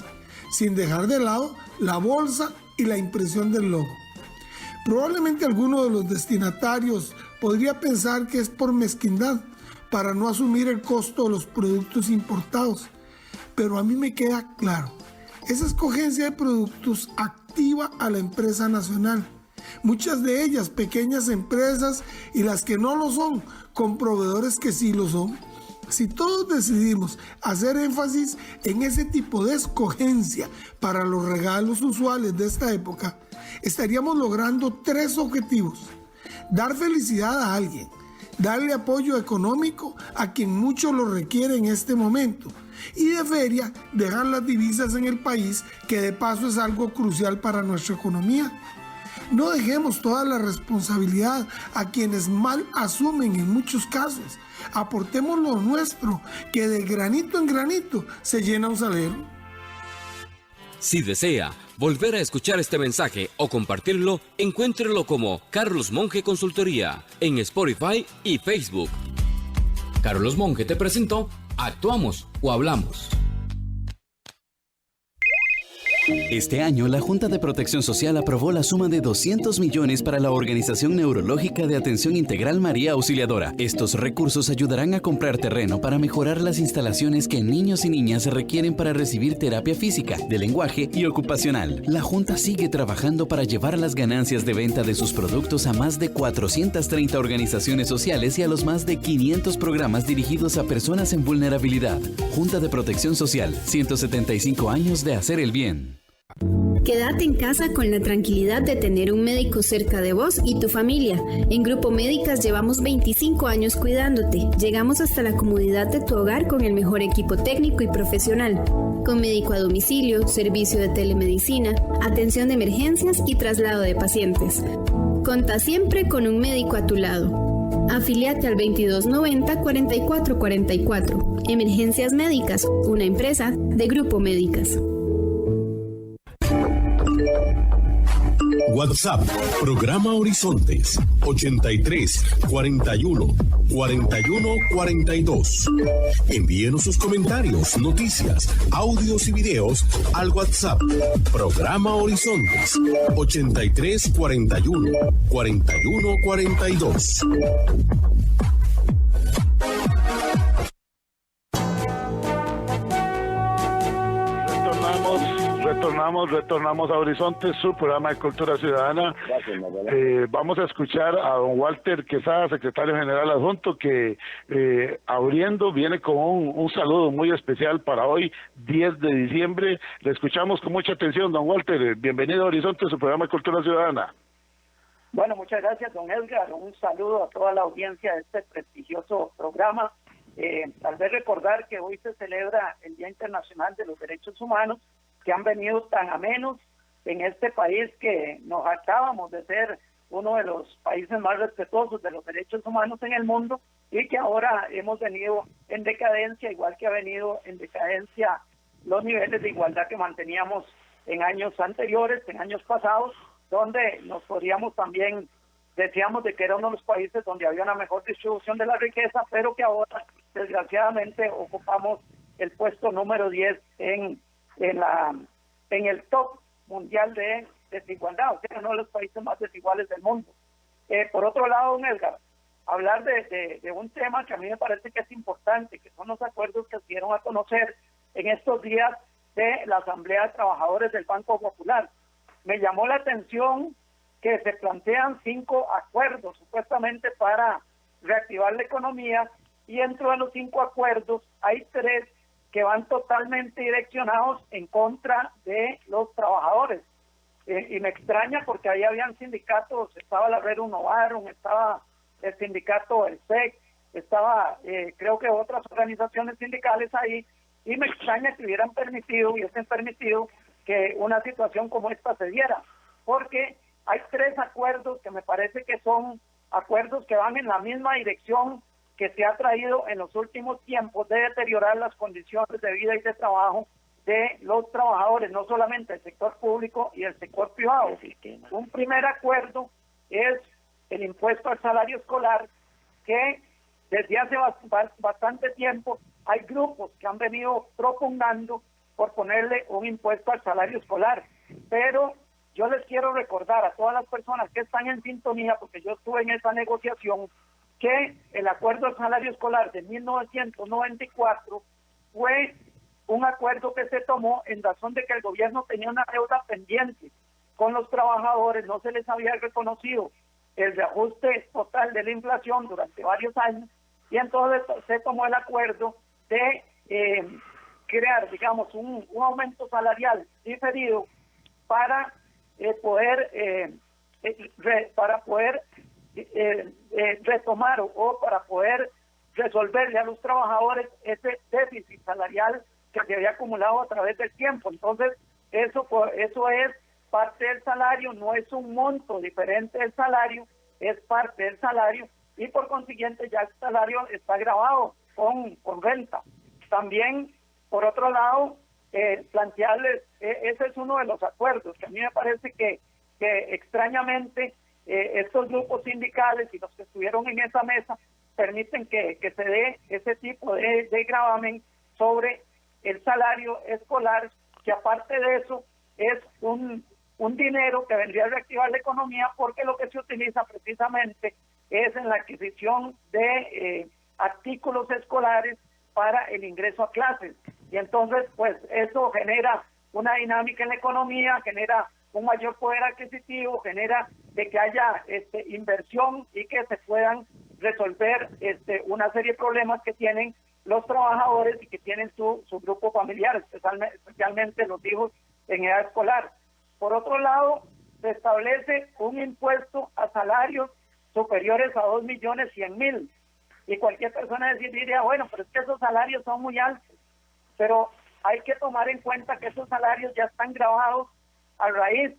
sin dejar de lado la bolsa y la impresión del logo. Probablemente alguno de los destinatarios podría pensar que es por mezquindad, para no asumir el costo de los productos importados, pero a mí me queda claro, esa escogencia de productos activa a la empresa nacional, muchas de ellas pequeñas empresas y las que no lo son, con proveedores que sí lo son. Si todos decidimos hacer énfasis en ese tipo de escogencia para los regalos usuales de esta época, estaríamos logrando 3 objetivos: dar felicidad a alguien, darle apoyo económico a quien mucho lo requiere en este momento, y de feria dejar las divisas en el país, que de paso es algo crucial para nuestra economía. No dejemos toda la responsabilidad a quienes mal asumen en muchos casos. Aportemos lo nuestro, que de granito en granito se llena un salero. Si desea volver a escuchar este mensaje o compartirlo, encuéntrelo como Carlos Monge Consultoría en Spotify y Facebook. Carlos Monge te presentó Actuamos o Hablamos. Este año, la Junta de Protección Social aprobó la suma de 200 millones para la Organización Neurológica de Atención Integral María Auxiliadora. Estos recursos ayudarán a comprar terreno para mejorar las instalaciones que niños y niñas requieren para recibir terapia física, de lenguaje y ocupacional. La Junta sigue trabajando para llevar las ganancias de venta de sus productos a más de 430 organizaciones sociales y a los más de 500 programas dirigidos a personas en vulnerabilidad. Junta de Protección Social, 175 años de hacer el bien. Quédate en casa con la tranquilidad de tener un médico cerca de vos y tu familia. En Grupo Médicas llevamos 25 años cuidándote. Llegamos hasta la comodidad de tu hogar con el mejor equipo técnico y profesional. Con médico a domicilio, servicio de telemedicina, atención de emergencias y traslado de pacientes. Conta siempre con un médico a tu lado. Afíliate al 2290-4444. Emergencias Médicas, una empresa de Grupo Médicas. WhatsApp, programa Horizontes, 83 41 41 42. Envíenos sus comentarios, noticias, audios y videos al WhatsApp, programa Horizontes, 83 41 41 42. Retornamos a Horizonte, su programa de Cultura Ciudadana. Vamos a escuchar a don Walter Quesada, secretario general adjunto, que abriendo viene con un saludo muy especial para hoy, 10 de diciembre. Le escuchamos con mucha atención, don Walter. Bienvenido a Horizonte, su programa de Cultura Ciudadana. Bueno, muchas gracias, don Edgar. Un saludo a toda la audiencia de este prestigioso programa. Tal vez recordar que hoy se celebra el Día Internacional de los Derechos Humanos, que han venido tan a menos en este país, que nos jactábamos de ser uno de los países más respetuosos de los derechos humanos en el mundo, y que ahora hemos venido en decadencia, igual que ha venido en decadencia los niveles de igualdad que manteníamos en años anteriores, en años pasados, donde nos podríamos también, decíamos de que era uno de los países donde había una mejor distribución de la riqueza, pero que ahora desgraciadamente ocupamos el puesto número 10 en el top mundial de desigualdad, o sea, uno de los países más desiguales del mundo. Por otro lado, don Edgar, hablar de un tema que a mí me parece que es importante, que son los acuerdos que se dieron a conocer en estos días de la Asamblea de Trabajadores del Banco Popular. Me llamó la atención que se plantean 5 acuerdos supuestamente para reactivar la economía, y dentro de los 5 acuerdos hay 3 que van totalmente direccionados en contra de los trabajadores. Y me extraña porque ahí habían sindicatos, estaba la Red Unovaron, estaba el sindicato el SEC, estaba creo que otras organizaciones sindicales ahí, y me extraña que hubieran permitido, hubiesen permitido que una situación como esta se diera, porque hay 3 acuerdos que me parece que son acuerdos que van en la misma dirección que se ha traído en los últimos tiempos de deteriorar las condiciones de vida y de trabajo de los trabajadores, no solamente el sector público y el sector privado. Un primer acuerdo es el impuesto al salario escolar, que desde hace bastante tiempo hay grupos que han venido propugnando por ponerle un impuesto al salario escolar, pero yo les quiero recordar a todas las personas que están en sintonía, porque yo estuve en esa negociación, que el acuerdo del salario escolar de 1994 fue un acuerdo que se tomó en razón de que el gobierno tenía una deuda pendiente con los trabajadores, no se les había reconocido el reajuste total de la inflación durante varios años, y entonces se tomó el acuerdo de crear, digamos, un aumento salarial diferido para poder retomar o para poder resolverle a los trabajadores ese déficit salarial que se había acumulado a través del tiempo. Entonces, eso es parte del salario, no es un monto diferente del salario, es parte del salario, y por consiguiente ya el salario está grabado con renta. También, por otro lado, plantearles, ese es uno de los acuerdos que a mí me parece que extrañamente estos grupos sindicales y los que estuvieron en esa mesa permiten que se dé ese tipo de gravamen sobre el salario escolar, que aparte de eso es un dinero que vendría a reactivar la economía, porque lo que se utiliza precisamente es en la adquisición de artículos escolares para el ingreso a clases. Y entonces, pues eso genera una dinámica en la economía, genera un mayor poder adquisitivo, genera de que haya inversión y que se puedan resolver una serie de problemas que tienen los trabajadores y que tienen su grupo familiar, especialmente los hijos en edad escolar. Por otro lado, se establece un impuesto a salarios superiores a 2.100.000. Y cualquier persona diría, bueno, pero es que esos salarios son muy altos. Pero hay que tomar en cuenta que esos salarios ya están grabados a raíz,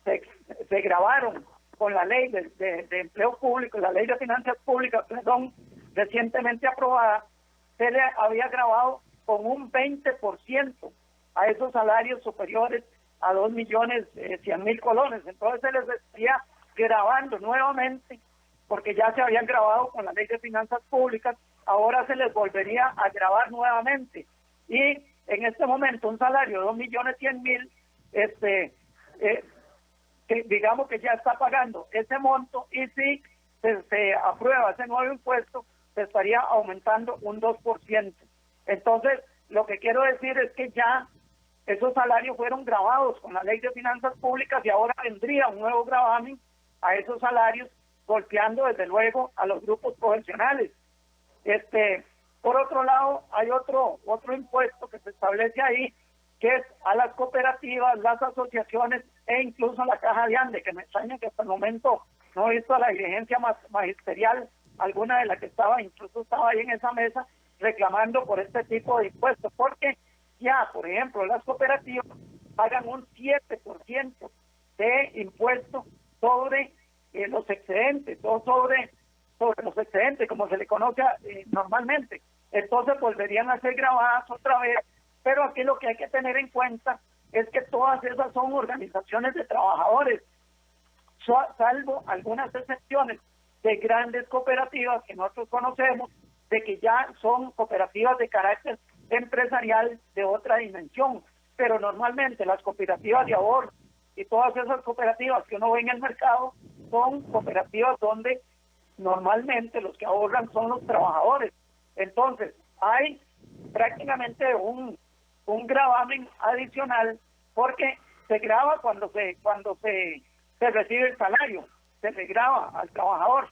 se grabaron con la ley de empleo público, la ley de finanzas públicas, perdón, recientemente aprobada. Se le había grabado con un 20% a esos salarios superiores a 2.100.000 colones. Entonces se les estaría grabando nuevamente, porque ya se habían grabado con la ley de finanzas públicas, ahora se les volvería a grabar nuevamente. Y en este momento un salario de 2.100.000, digamos que ya está pagando ese monto, y si se aprueba ese nuevo impuesto, se estaría aumentando un 2%. Entonces, lo que quiero decir es que ya esos salarios fueron grabados con la ley de finanzas públicas y ahora vendría un nuevo gravamen a esos salarios, golpeando desde luego a los grupos profesionales. Por otro lado, hay otro impuesto que se establece ahí, que es a las cooperativas, las asociaciones e incluso a la Caja de Ande, que me extraña que hasta el momento no he visto la diligencia magisterial, alguna de las que incluso estaba ahí en esa mesa reclamando por este tipo de impuestos, porque ya, por ejemplo, las cooperativas pagan un 7% de impuesto sobre los excedentes, o sobre los excedentes, como se le conoce normalmente. Entonces volverían a ser grabadas otra vez, pero aquí lo que hay que tener en cuenta es que todas esas son organizaciones de trabajadores, salvo algunas excepciones de grandes cooperativas que nosotros conocemos, de que ya son cooperativas de carácter empresarial de otra dimensión, pero normalmente las cooperativas de ahorro y todas esas cooperativas que uno ve en el mercado son cooperativas donde normalmente los que ahorran son los trabajadores. Entonces hay prácticamente un gravamen adicional, porque se grava cuando se recibe el salario, se le grava al trabajador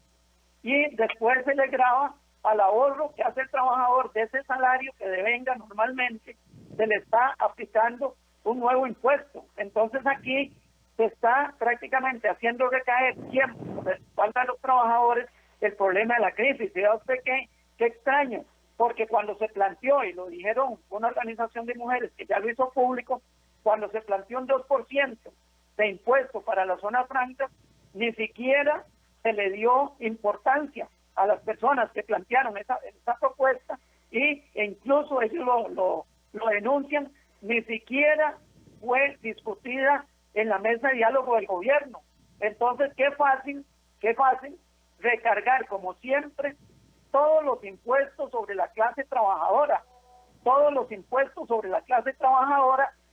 y después se le grava al ahorro que hace el trabajador de ese salario que devenga normalmente, se le está aplicando un nuevo impuesto. Entonces aquí se está prácticamente haciendo recaer siempre sobre la espalda de los trabajadores el problema de la crisis. ¿Vea usted qué extraño? Porque cuando se planteó, y lo dijeron una organización de mujeres que ya lo hizo público, cuando se planteó un 2% de impuesto para las zonas francas, ni siquiera se le dio importancia a las personas que plantearon esa propuesta, e incluso ellos lo denuncian, ni siquiera fue discutida en la mesa de diálogo del gobierno. Entonces, qué fácil recargar, como siempre, todos los impuestos sobre la clase trabajadora,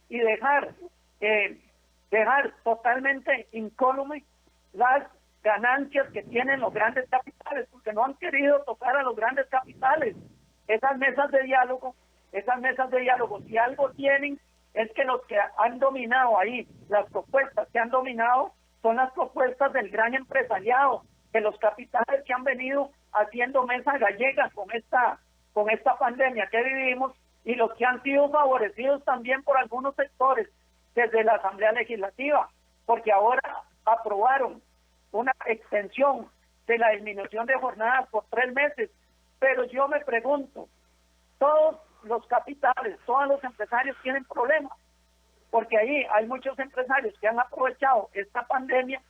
y dejar totalmente incólume las ganancias que tienen los grandes capitales, porque no han querido tocar a los grandes capitales. Esas mesas de diálogo, si algo tienen, es que los que han dominado ahí, las propuestas que han dominado, son las propuestas del gran empresariado, de los capitales que han venido haciendo mesa gallega con esta pandemia que vivimos, y los que han sido favorecidos también por algunos sectores desde la Asamblea Legislativa, porque ahora aprobaron una extensión de la disminución de jornadas por 3 meses. Pero yo me pregunto, todos los capitales, todos los empresarios tienen problemas, porque ahí hay muchos empresarios que han aprovechado esta pandemia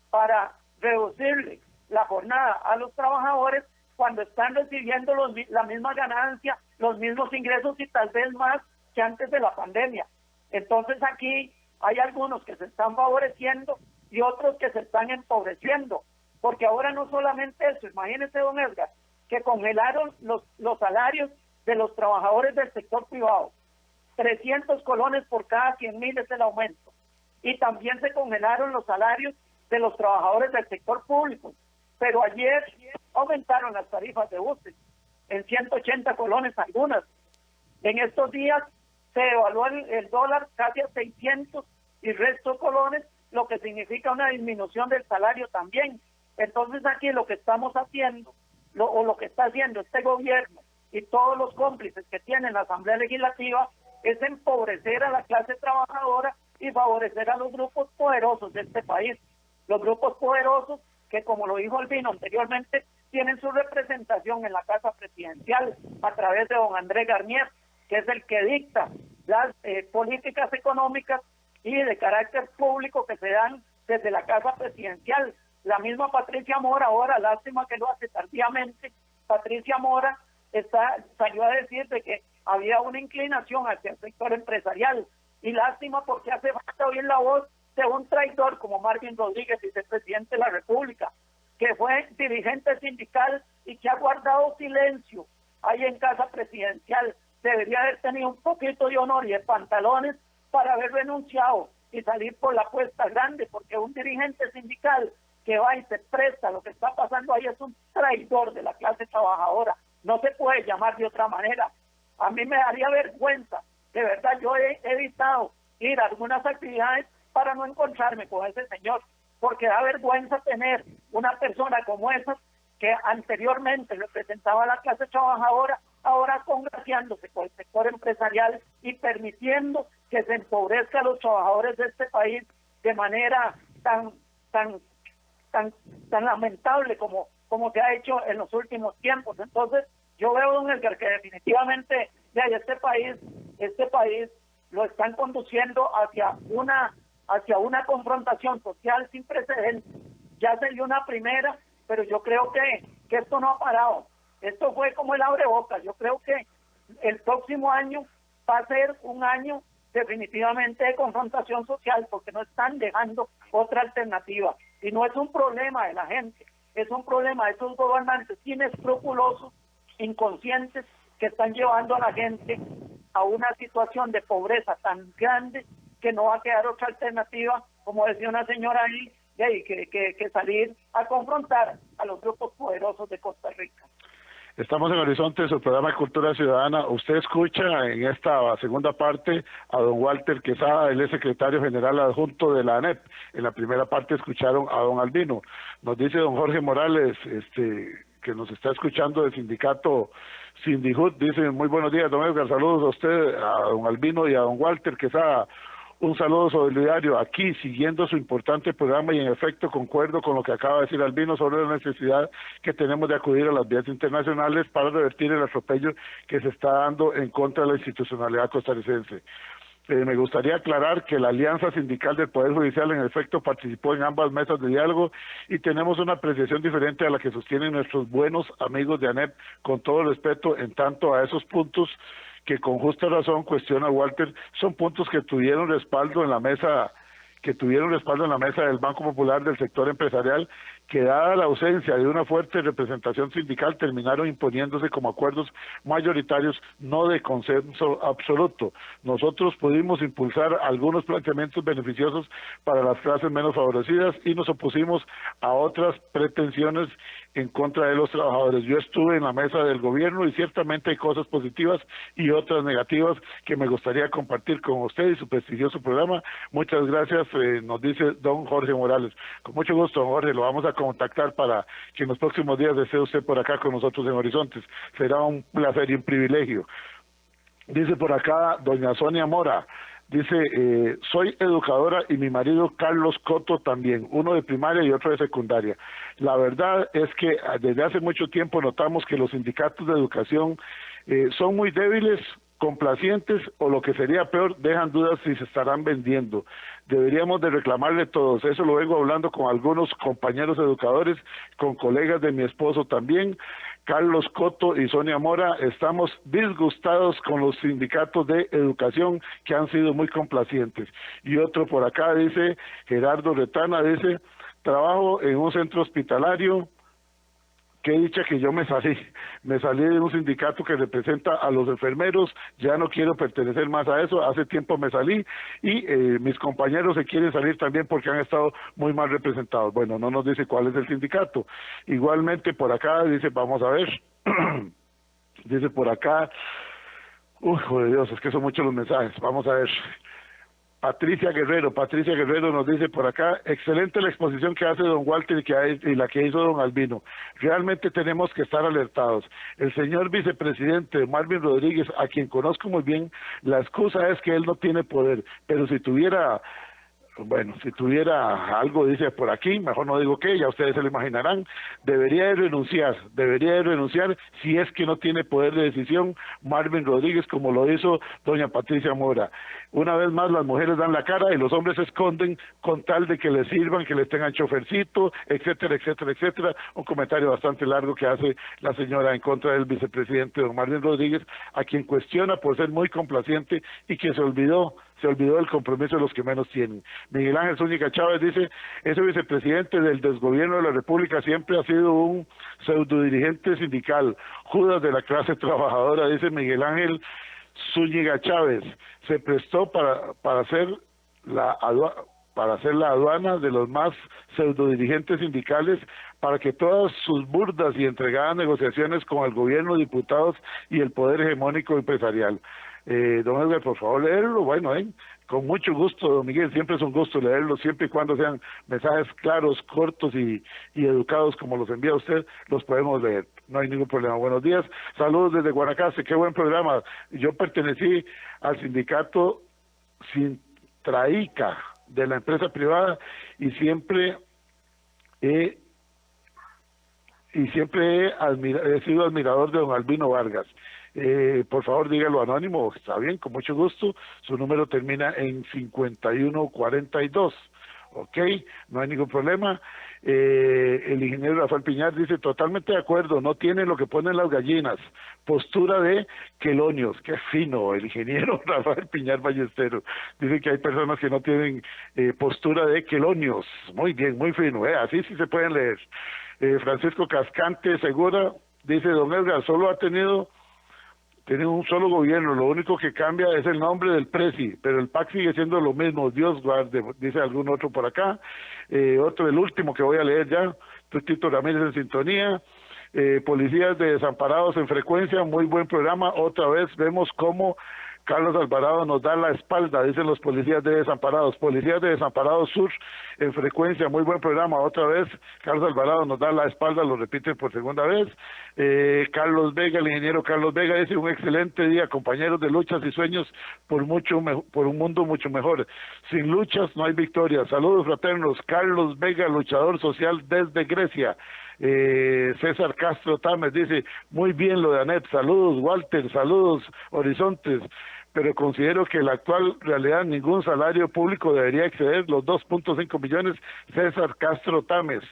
para reducirle la jornada a los trabajadores cuando están recibiendo la misma ganancia, los mismos ingresos y tal vez más que antes de la pandemia. Entonces aquí hay algunos que se están favoreciendo y otros que se están empobreciendo, porque ahora no solamente eso, imagínese, don Edgar, que congelaron los salarios de los trabajadores del sector privado, 300 colones por cada 100.000 es el aumento. Y también se congelaron los salarios de los trabajadores del sector público. Pero ayer aumentaron las tarifas de buses en 180 colones algunas. En estos días se evaluó el dólar casi a 600 y resto colones, lo que significa una disminución del salario también. Entonces aquí lo que estamos haciendo, lo que está haciendo este gobierno y todos los cómplices que tiene la Asamblea Legislativa, es empobrecer a la clase trabajadora y favorecer a los grupos poderosos de este país. Los grupos poderosos que, como lo dijo Albino anteriormente, tienen su representación en la Casa Presidencial a través de don Andrés Garnier, que es el que dicta las políticas económicas y de carácter público que se dan desde la Casa Presidencial. La misma Patricia Mora, ahora, lástima que lo hace tardíamente, Patricia Mora salió a decir de que había una inclinación hacia el sector empresarial, y lástima porque hace falta oír la voz de un traidor como Marvin Rodríguez, vicepresidente de la República, que fue dirigente sindical y que ha guardado silencio ahí en Casa Presidencial. Debería haber tenido un poquito de honor y de pantalones para haber renunciado y salir por la puerta grande, porque un dirigente sindical que va y se presta lo que está pasando ahí es un traidor de la clase trabajadora. No se puede llamar de otra manera. A mí me daría vergüenza, de verdad. Yo he evitado ir a algunas actividades para no encontrarme con ese señor, porque da vergüenza tener una persona como esa que anteriormente representaba a la clase trabajadora, ahora congraciándose con el sector empresarial y permitiendo que se empobrezca a los trabajadores de este país de manera tan lamentable como se ha hecho en los últimos tiempos. Entonces, yo veo, don Edgar, que definitivamente este país lo están conduciendo hacia una confrontación social sin precedentes. Ya se dio una primera, pero yo creo que esto no ha parado. Esto fue como el abrebocas. Yo creo que el próximo año va a ser un año definitivamente de confrontación social, porque no están dejando otra alternativa. Y no es un problema de la gente, es un problema de esos gobernantes inescrupulosos, inconscientes, que están llevando a la gente a una situación de pobreza tan grande que no va a quedar otra alternativa, como decía una señora ahí, que salir a confrontar a los grupos poderosos de Costa Rica. Estamos en Horizonte, su programa de Cultura Ciudadana. Usted escucha en esta segunda parte a don Walter Quesada, él es secretario general adjunto de la ANEP. En la primera parte escucharon a don Albino. Nos dice don Jorge Morales, que nos está escuchando del sindicato Sindijut, dice: muy buenos días, don Edgar, saludos a usted, a don Albino y a don Walter Quesada. Un saludo solidario aquí, siguiendo su importante programa, y en efecto concuerdo con lo que acaba de decir Albino sobre la necesidad que tenemos de acudir a las vías internacionales para revertir el atropello que se está dando en contra de la institucionalidad costarricense. Me gustaría aclarar que la Alianza Sindical del Poder Judicial en efecto participó en ambas mesas de diálogo y tenemos una apreciación diferente a la que sostienen nuestros buenos amigos de ANEP, con todo respeto en tanto a esos puntos que con justa razón cuestiona Walter, son puntos que tuvieron respaldo en la mesa del Banco Popular del sector empresarial, que dada la ausencia de una fuerte representación sindical terminaron imponiéndose como acuerdos mayoritarios no de consenso absoluto. Nosotros pudimos impulsar algunos planteamientos beneficiosos para las clases menos favorecidas y nos opusimos a otras pretensiones en contra de los trabajadores. Yo estuve en la mesa del gobierno y ciertamente hay cosas positivas y otras negativas que me gustaría compartir con usted y su prestigioso programa. Muchas gracias, nos dice don Jorge Morales. Con mucho gusto, don Jorge, lo vamos a contactar para que en los próximos días desee usted por acá con nosotros en Horizontes. Será un placer y un privilegio. Dice por acá doña Sonia Mora, dice: soy educadora y mi marido Carlos Coto también, uno de primaria y otro de secundaria. La verdad es que desde hace mucho tiempo notamos que los sindicatos de educación son muy débiles, complacientes, o lo que sería peor, dejan dudas si se estarán vendiendo. Deberíamos de reclamarle todos. Eso lo vengo hablando con algunos compañeros educadores, con colegas de mi esposo también. Carlos Coto y Sonia Mora, estamos disgustados con los sindicatos de educación que han sido muy complacientes. Y otro por acá dice, Gerardo Retana, dice: trabajo en un centro hospitalario qué dicha que yo me salí de un sindicato que representa a los enfermeros, ya no quiero pertenecer más a eso, hace tiempo me salí y mis compañeros se quieren salir también porque han estado muy mal representados. Bueno, no nos dice cuál es el sindicato. Igualmente por acá dice, vamos a ver, dice por acá, joder Dios, es que son muchos los mensajes, vamos a ver. Patricia Guerrero nos dice por acá, excelente la exposición que hace don Walter y la que hizo don Albino. Realmente tenemos que estar alertados. El señor vicepresidente Marvin Rodríguez, a quien conozco muy bien, la excusa es que él no tiene poder, pero si tuviera algo, dice por aquí, mejor no digo qué, ya ustedes se lo imaginarán, debería de renunciar si es que no tiene poder de decisión Marvin Rodríguez, como lo hizo doña Patricia Mora. Una vez más las mujeres dan la cara y los hombres se esconden con tal de que les sirvan, que les tengan chofercito, etcétera, etcétera, etcétera. Un comentario bastante largo que hace la señora en contra del vicepresidente don Marvin Rodríguez, a quien cuestiona por ser muy complaciente y que se olvidó del compromiso de los que menos tienen. Miguel Ángel Zúñiga Chávez dice, ese vicepresidente del desgobierno de la República siempre ha sido un pseudodirigente sindical, Judas de la clase trabajadora, dice Miguel Ángel Zúñiga Chávez, se prestó para hacer la aduana de los más pseudodirigentes sindicales para que todas sus burdas y entregadas negociaciones con el gobierno, diputados y el poder hegemónico empresarial. Don Edgar, por favor, leerlo. Bueno, con mucho gusto, don Miguel, siempre es un gusto leerlo, siempre y cuando sean mensajes claros, cortos y educados como los envía usted, los podemos leer, no hay ningún problema. Buenos días, saludos desde Guanacaste, qué buen programa. Yo pertenecí al sindicato Sintraica de la empresa privada y siempre he sido admirador de don Albino Vargas. Por favor dígalo anónimo, está bien, con mucho gusto, su número termina en 5142, ok, no hay ningún problema. El ingeniero Rafael Piñar dice, totalmente de acuerdo, no tiene lo que ponen las gallinas, postura de quelonios, qué fino el ingeniero Rafael Piñar Ballesteros, dice que hay personas que no tienen postura de quelonios, muy bien, muy fino, así sí se pueden leer. Francisco Cascante Segura dice, don Edgar, solo tiene un solo gobierno, lo único que cambia es el nombre del presi, pero el PAC sigue siendo lo mismo, Dios guarde, dice algún otro por acá. Otro, el último que voy a leer ya, Tito Ramírez en sintonía. Policías de Desamparados en frecuencia, muy buen programa, otra vez vemos cómo Carlos Alvarado nos da la espalda, dicen los policías de Desamparados Sur en frecuencia, muy buen programa, otra vez Carlos Alvarado nos da la espalda, lo repiten por segunda vez. Carlos Vega, el ingeniero Carlos Vega dice, un excelente día, compañeros de luchas y sueños por un mundo mucho mejor. Sin luchas no hay victoria. Saludos fraternos, Carlos Vega, luchador social desde Grecia. César Castro Tames dice, muy bien lo de ANEP, saludos Walter, saludos Horizontes, pero considero que en la actual realidad ningún salario público debería exceder los 2.5 millones, César Castro Tames.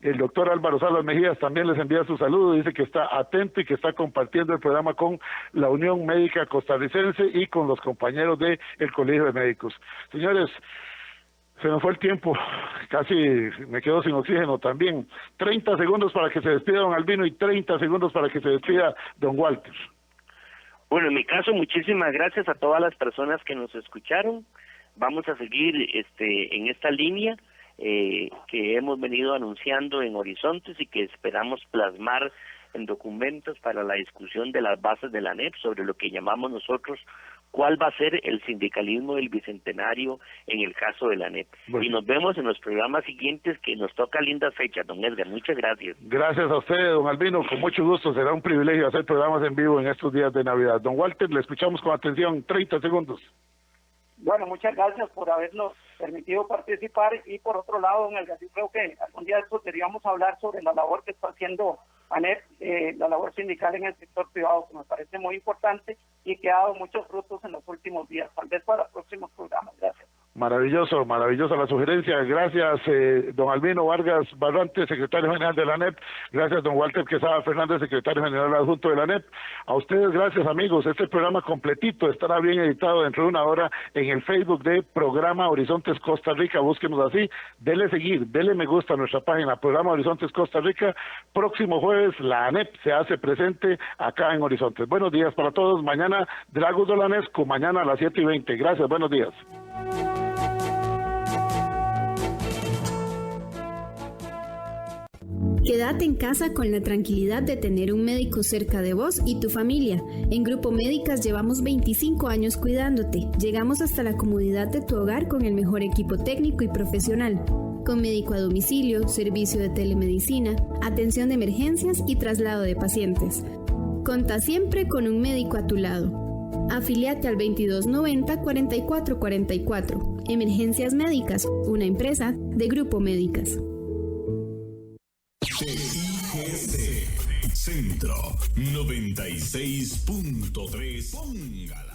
El doctor Álvaro Salas Mejías también les envía su saludo, dice que está atento y que está compartiendo el programa con la Unión Médica Costarricense y con los compañeros del Colegio de Médicos. Señores, se nos fue el tiempo, casi me quedo sin oxígeno también. 30 segundos para que se despida don Albino y 30 segundos para que se despida don Walter. Bueno, en mi caso, muchísimas gracias a todas las personas que nos escucharon. Vamos a seguir en esta línea que hemos venido anunciando en Horizontes y que esperamos plasmar en documentos para la discusión de las bases de la ANEP sobre lo que llamamos nosotros cuál va a ser el sindicalismo del bicentenario en el caso de la ANEP. Bueno. Y nos vemos en los programas siguientes, que nos toca lindas fechas, don Edgar. Muchas gracias. Gracias a usted, don Albino, con mucho gusto. Será un privilegio hacer programas en vivo en estos días de Navidad. Don Walter, le escuchamos con atención, 30 segundos. Bueno, muchas gracias por habernos permitido participar y por otro lado, don Edgar, yo creo que algún día de estos deberíamos hablar sobre la labor que está haciendo ANEP, la labor sindical en el sector privado, que me parece muy importante y que ha dado muchos frutos en los últimos días, tal vez para próximos programas. Gracias. Maravillosa la sugerencia. Gracias, don Albino Vargas Barrante, secretario general de la ANEP. Gracias, don Walter Quesada Fernández, secretario general adjunto de la ANEP. A ustedes, gracias, amigos. Este programa completito estará bien editado dentro de una hora en el Facebook de Programa Horizontes Costa Rica. Búsquenos así. Dele seguir, dele me gusta a nuestra página, Programa Horizontes Costa Rica. Próximo jueves, la ANEP se hace presente acá en Horizontes. Buenos días para todos. Mañana, Dragos Dolanesco, mañana a las 7:20. Gracias, buenos días. Quédate en casa con la tranquilidad de tener un médico cerca de vos y tu familia. En Grupo Médicas llevamos 25 años cuidándote. Llegamos hasta la comodidad de tu hogar con el mejor equipo técnico y profesional. Con médico a domicilio, servicio de telemedicina, atención de emergencias y traslado de pacientes. Conta siempre con un médico a tu lado. Afíliate al 2290-4444. Emergencias Médicas, una empresa de Grupo Médicas. CIGC Centro 96.3. Póngala.